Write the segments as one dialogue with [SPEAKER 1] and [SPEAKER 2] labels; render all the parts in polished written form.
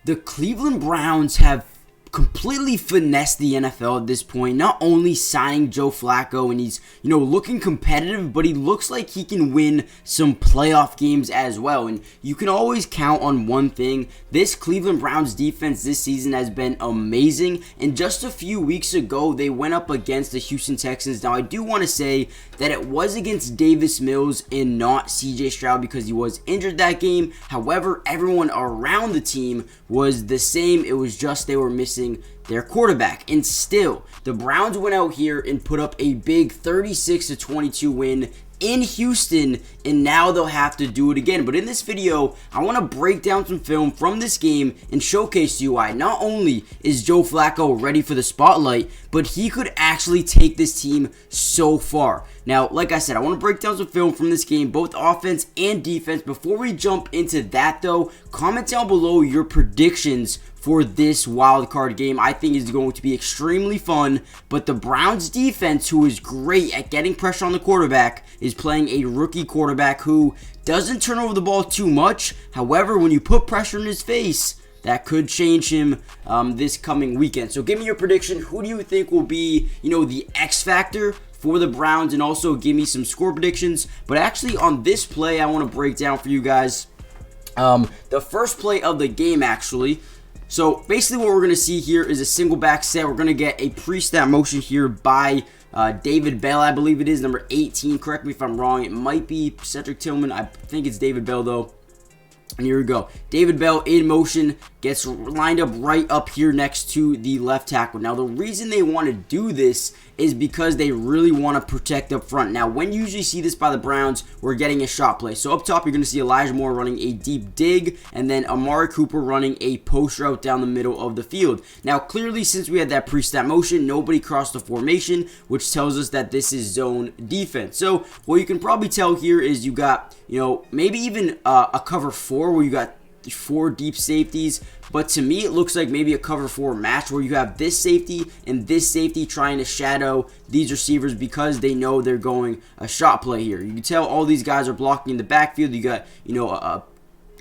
[SPEAKER 1] the Cleveland Browns have completely finessed the NFL at this point, not only signing Joe Flacco and he's, looking competitive, but he looks like he can win some playoff games as well. And you can always count on one thing. This Cleveland Browns defense this season has been amazing. And just a few weeks ago, they went up against the Houston Texans. Now, I do want to say that it was against Davis Mills and not CJ Stroud because he was injured that game. However, everyone around the team was the same. It was just they were missing their quarterback. And still, the Browns went out here and put up a big 36-22 win in Houston, and now they'll have to do it again. But in this video, I want to break down some film from this game and showcase to you why not only is Joe Flacco ready for the spotlight, but he could actually take this team so far. Now, like I said, I want to break down some film from this game, both offense and defense. Before we jump into that, though, comment down below your predictions for this wild card game. I think is going to be extremely fun, but the Browns defense, who is great at getting pressure on the quarterback, is playing a rookie quarterback who doesn't turn over the ball too much. However, when you put pressure in his face, that could change him this coming weekend. So give me your prediction. Who do you think will be, the X factor for the Browns? And also give me some score predictions. But actually on this play, I want to break down for you guys the first play of the game, actually. So basically what we're going to see here is a single back set. We're going to get a pre-snap motion here by David Bell, I believe it is, number 18. Correct me if I'm wrong. It might be Cedric Tillman. I think it's David Bell, though. And here we go. David Bell in motion, gets lined up right up here next to the left tackle. Now, the reason they want to do this is because they really want to protect up front. Now, when you usually see this by the Browns, we're getting a shot play. So up top, you're going to see Elijah Moore running a deep dig, and then Amari Cooper running a post route down the middle of the field. Now, clearly, since we had that pre-snap motion, nobody crossed the formation, which tells us that this is zone defense. So what you can probably tell here is you got, maybe even a cover 4 where you got 4 deep safeties, but to me it looks like maybe a cover 4 match where you have this safety and this safety trying to shadow these receivers because they know they're going a shot play here. You can tell all these guys are blocking in the backfield. You got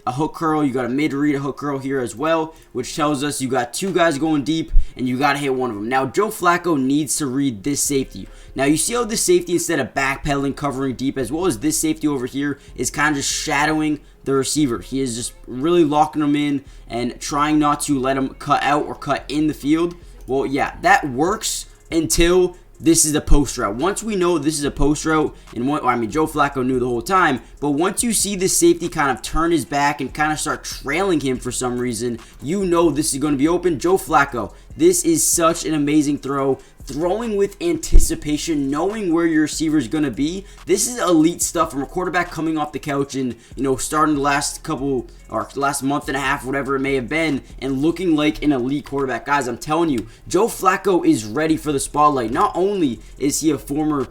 [SPEAKER 1] a hook curl, you got a mid-read, a hook curl here as well, which tells us you got 2 guys going deep and you got to hit one of them. Now, Joe Flacco needs to read this safety. Now, you see how this safety, instead of backpedaling, covering deep, as well as this safety over here, is kind of just shadowing the receiver. He is just really locking them in and trying not to let them cut out or cut in the field. Well, yeah, that works until this is a post route. Once we know this is a post route, and Joe Flacco knew the whole time, but once you see this safety kind of turn his back and kind of start trailing him for some reason, you know this is going to be open. Joe Flacco, this is such an amazing throw. Throwing with anticipation, knowing where your receiver is going to be. This is elite stuff from a quarterback coming off the couch and, starting the last month and a half, whatever it may have been, and looking like an elite quarterback. Guys, I'm telling you, Joe Flacco is ready for the spotlight. Not only is he a former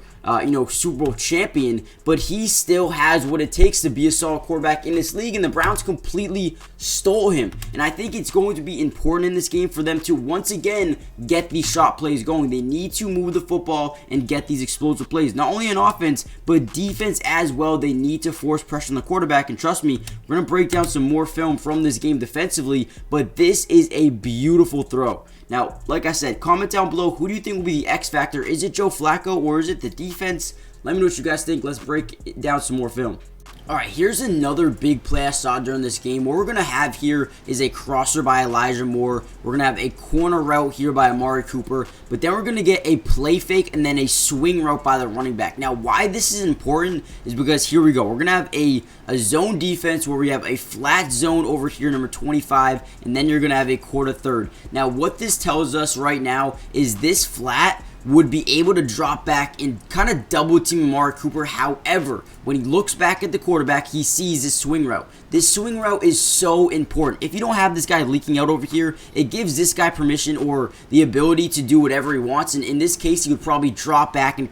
[SPEAKER 1] Super Bowl champion, but he still has what it takes to be a solid quarterback in this league, and the Browns completely stole him. And I think it's going to be important in this game for them to once again get these shot plays going. They need to move the football and get these explosive plays, not only on offense, but defense as well. They need to force pressure on the quarterback, and trust me, we're going to break down some more film from this game defensively, but this is a beautiful throw. Now, like I said, comment down below, who do you think will be the X factor? Is it Joe Flacco or is it the defense? Let me know what you guys think. Let's break down some more film. All right, here's another big play I saw during this game. What we're going to have here is a crosser by Elijah Moore. We're going to have a corner route here by Amari Cooper. But then we're going to get a play fake and then a swing route by the running back. Now, why this is important is because here we go. We're going to have a zone defense where we have a flat zone over here, number 25. And then you're going to have a quarter third. Now, what this tells us right now is this flat would be able to drop back and kind of double team Amari Cooper. However, when he looks back at the quarterback, he sees this swing route. This swing route is so important. If you don't have this guy leaking out over here, it gives this guy permission or the ability to do whatever he wants. And in this case, he would probably drop back and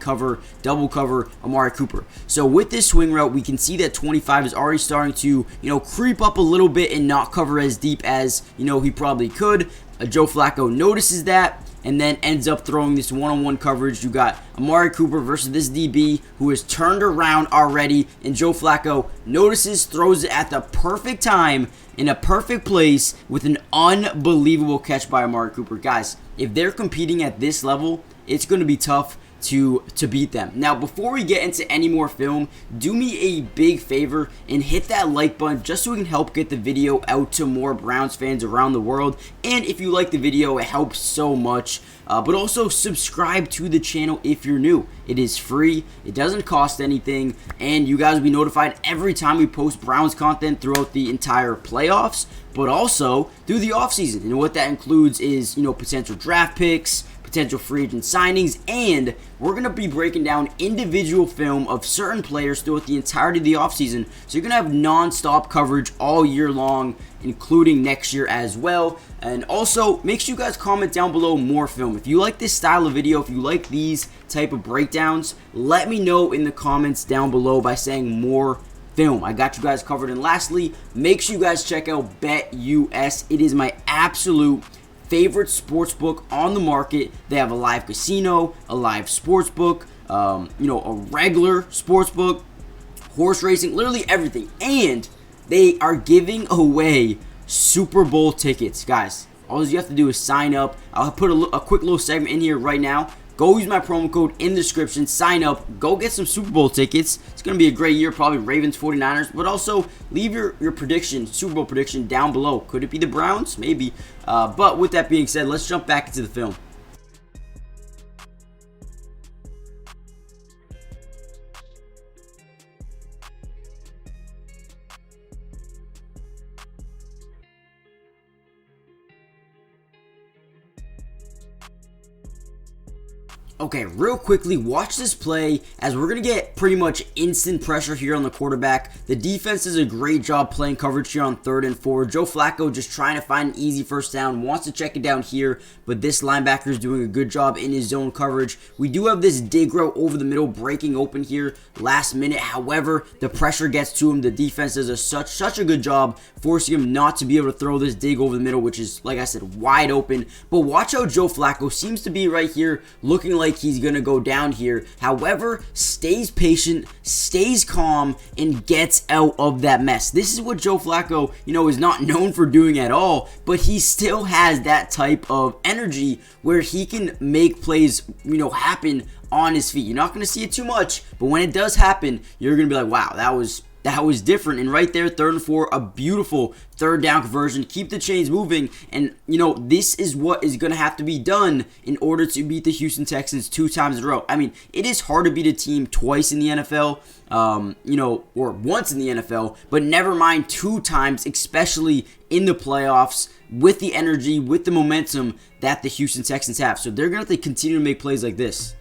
[SPEAKER 1] double cover Amari Cooper. So with this swing route, we can see that 25 is already starting to, creep up a little bit and not cover as deep as, he probably could. Joe Flacco notices that. and then ends up throwing this one-on-one coverage. You got Amari Cooper versus this DB who has turned around already, and Joe Flacco notices, throws it at the perfect time in a perfect place with an unbelievable catch by Amari Cooper. Guys, if they're competing at this level, it's going to be tough to beat them. Now, before we get into any more film, do me a big favor and hit that like button just so we can help get the video out to more Browns fans around the world. And if you like the video, it helps so much. But also subscribe to the channel if you're new. It is free, it doesn't cost anything, and you guys will be notified every time we post Browns content throughout the entire playoffs, but also through the offseason. And what that includes is, potential draft picks, potential free agent signings, and we're going to be breaking down individual film of certain players throughout the entirety of the offseason. So you're going to have non-stop coverage all year long, including next year as well. And also, make sure you guys comment down below more film. If you like this style of video, if you like these type of breakdowns, let me know in the comments down below by saying more film. I got you guys covered. And lastly, make sure you guys check out BetUS. It is my absolute favorite sports book on the market. They have a live casino, a live sports book, a regular sports book, horse racing, literally everything. And they are giving away Super Bowl tickets, guys. All you have to do is sign up. I'll put a quick little segment in here right now. Go use my promo code in the description. Sign up. Go get some Super Bowl tickets. It's going to be a great year. Probably Ravens, 49ers. But also, leave your prediction, Super Bowl prediction, down below. Could it be the Browns? Maybe. But with that being said, let's jump back into the film. Okay, real quickly, watch this play as we're going to get pretty much instant pressure here on the quarterback. The defense does a great job playing coverage here on 3rd and 4. Joe Flacco just trying to find an easy first down, wants to check it down here, but this linebacker is doing a good job in his zone coverage. We do have this dig route over the middle breaking open here last minute. However, the pressure gets to him. The defense does such a good job forcing him not to be able to throw this dig over the middle, which is, like I said, wide open. But watch how Joe Flacco seems to be right here looking like he's going to go down here. However, stays patient, stays calm, and gets out of that mess. This is what Joe Flacco, is not known for doing at all, but he still has that type of energy where he can make plays, happen on his feet. You're not going to see it too much, but when it does happen, you're going to be like, wow, that was different. And right there, 3rd and 4, a beautiful 3rd down conversion. Keep the chains moving. And, this is what is going to have to be done in order to beat the Houston Texans 2 times in a row. I mean, it is hard to beat a team twice in the NFL, or once in the NFL, but never mind 2 times, especially in the playoffs, with the energy, with the momentum that the Houston Texans have. So they're going to have to continue to make plays like this.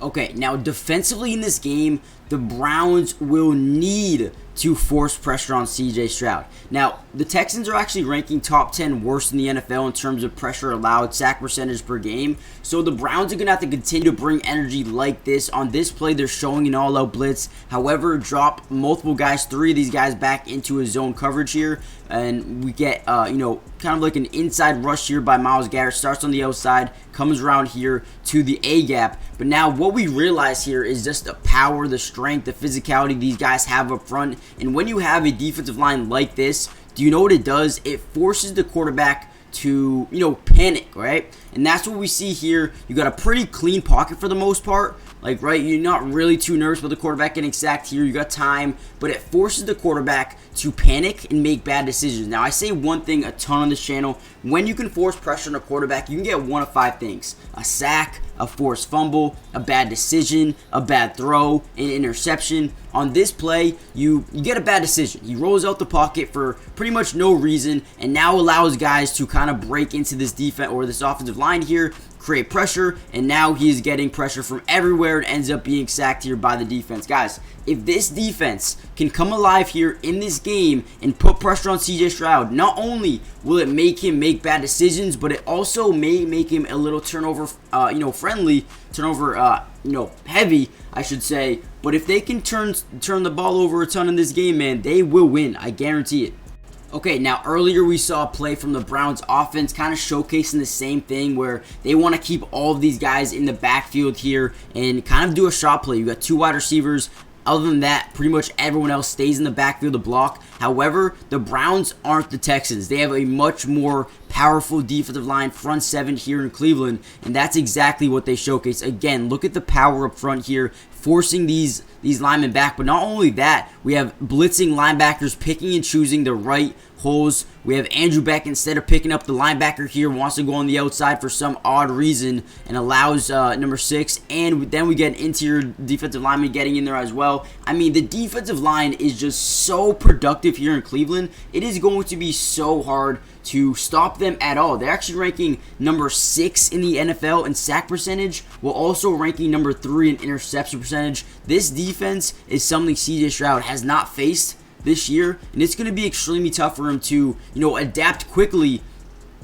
[SPEAKER 1] Okay, now defensively in this game, the Browns will need to force pressure on CJ Stroud. Now, the Texans are actually ranking top 10 worst in the NFL in terms of pressure allowed, sack percentage per game. So the Browns are going to have to continue to bring energy like this. On this play, they're showing an all-out blitz. However, drop multiple guys, 3 of these guys back into a zone coverage here. And we get, kind of like an inside rush here by Myles. Garrett starts on the outside, comes around here to the A-gap. But now what we realize here is just the power, the strength, the physicality these guys have up front. And when you have a defensive line like this, do you know what it does? It forces the quarterback to, panic, right? And that's what we see here. You got a pretty clean pocket for the most part. Like, right, you're not really too nervous about the quarterback getting sacked here. You got time, but it forces the quarterback to panic and make bad decisions. Now, I say one thing a ton on this channel. When you can force pressure on a quarterback, you can get 1 of 5 things. A sack, a forced fumble, a bad decision, a bad throw, an interception. On this play, you get a bad decision. He rolls out the pocket for pretty much no reason and now allows guys to kind of break into this defense or this offensive line here, create pressure, and now he is getting pressure from everywhere and ends up being sacked here by the defense. Guys, if this defense can come alive here in this game and put pressure on CJ Stroud, not only will it make him make bad decisions, but it also may make him a little turnover, heavy, I should say. But if they can turn the ball over a ton in this game, man, they will win. I guarantee it. Okay, now earlier we saw a play from the Browns offense kind of showcasing the same thing where they want to keep all of these guys in the backfield here and kind of do a shot play. You got 2 wide receivers. Other than that, pretty much everyone else stays in the backfield to block. However, the Browns aren't the Texans. They have a much more powerful defensive line, front 7 here in Cleveland, and that's exactly what they showcase. Again, look at the power up front here, forcing these linemen back. But not only that, we have blitzing linebackers picking and choosing the right holes. We have Andrew Beck, instead of picking up the linebacker here, wants to go on the outside for some odd reason and allows number 6. And then we get an interior defensive lineman getting in there as well. I mean, the defensive line is just so productive here in Cleveland. It is going to be so hard to stop them at all. They're actually ranking number 6 in the NFL in sack percentage, while also ranking number 3 in interception percentage. This defense is something CJ Stroud has not faced this year, and it's going to be extremely tough for him to, adapt quickly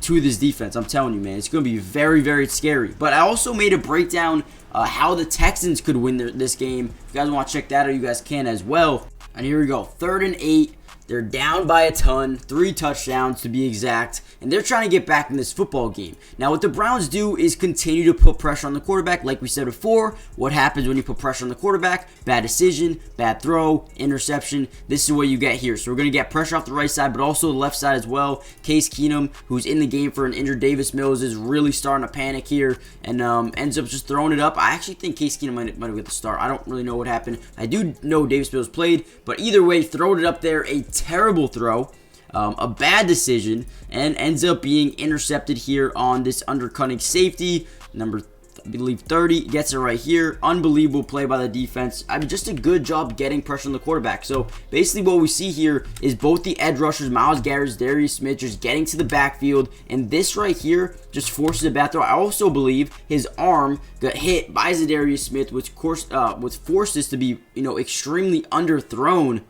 [SPEAKER 1] to this defense. I'm telling you, man, it's going to be very, very scary. But I also made a breakdown how the Texans could win this game. If you guys want to check that out, you guys can as well. And here we go, 3rd and 8. They're down by a ton, 3 touchdowns to be exact, and they're trying to get back in this football game. Now, what the Browns do is continue to put pressure on the quarterback. Like we said before, what happens when you put pressure on the quarterback? Bad decision, bad throw, interception. This is what you get here. So we're going to get pressure off the right side, but also the left side as well. Case Keenum, who's in the game for an injured Davis Mills, is really starting to panic here and ends up just throwing it up. I actually think Case Keenum might have got the start. I don't really know what happened. I do know Davis Mills played, but either way, throwed it up there. A terrible throw, a bad decision, and ends up being intercepted here on this undercutting safety. Number, I believe, 30 gets it right here. Unbelievable play by the defense. I mean, just a good job getting pressure on the quarterback. So basically what we see here is both the edge rushers, Myles, Garrett, Zadarius Smith, just getting to the backfield, and this right here just forces a bad throw. I also believe his arm got hit by Zadarius Smith, which forced this to be, extremely underthrown.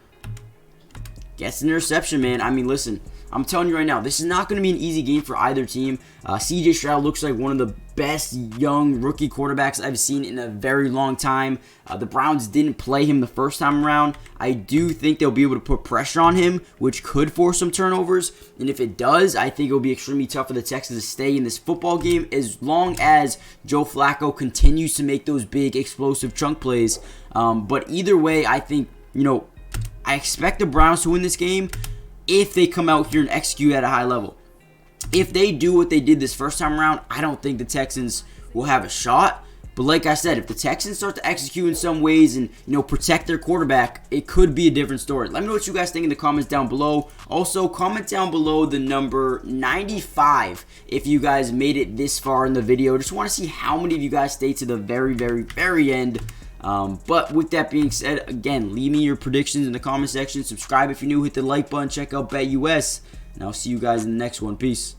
[SPEAKER 1] Gets an interception, man. I mean, listen, I'm telling you right now, this is not going to be an easy game for either team. CJ Stroud looks like one of the best young rookie quarterbacks I've seen in a very long time. The Browns didn't play him the first time around. I do think they'll be able to put pressure on him, which could force some turnovers. And if it does, I think it'll be extremely tough for the Texans to stay in this football game as long as Joe Flacco continues to make those big explosive chunk plays. But either way, I think, I expect the Browns to win this game if they come out here and execute at a high level. If they do what they did this first time around, I don't think the Texans will have a shot. But like I said, if the Texans start to execute in some ways and, protect their quarterback, it could be a different story. Let me know what you guys think in the comments down below. Also, comment down below the number 95 if you guys made it this far in the video. Just want to see how many of you guys stayed to the very, very, very end. But with that being said, again, leave me your predictions in the comment section. Subscribe if you're new, hit the like button, check out BetUS, and I'll see you guys in the next one. Peace.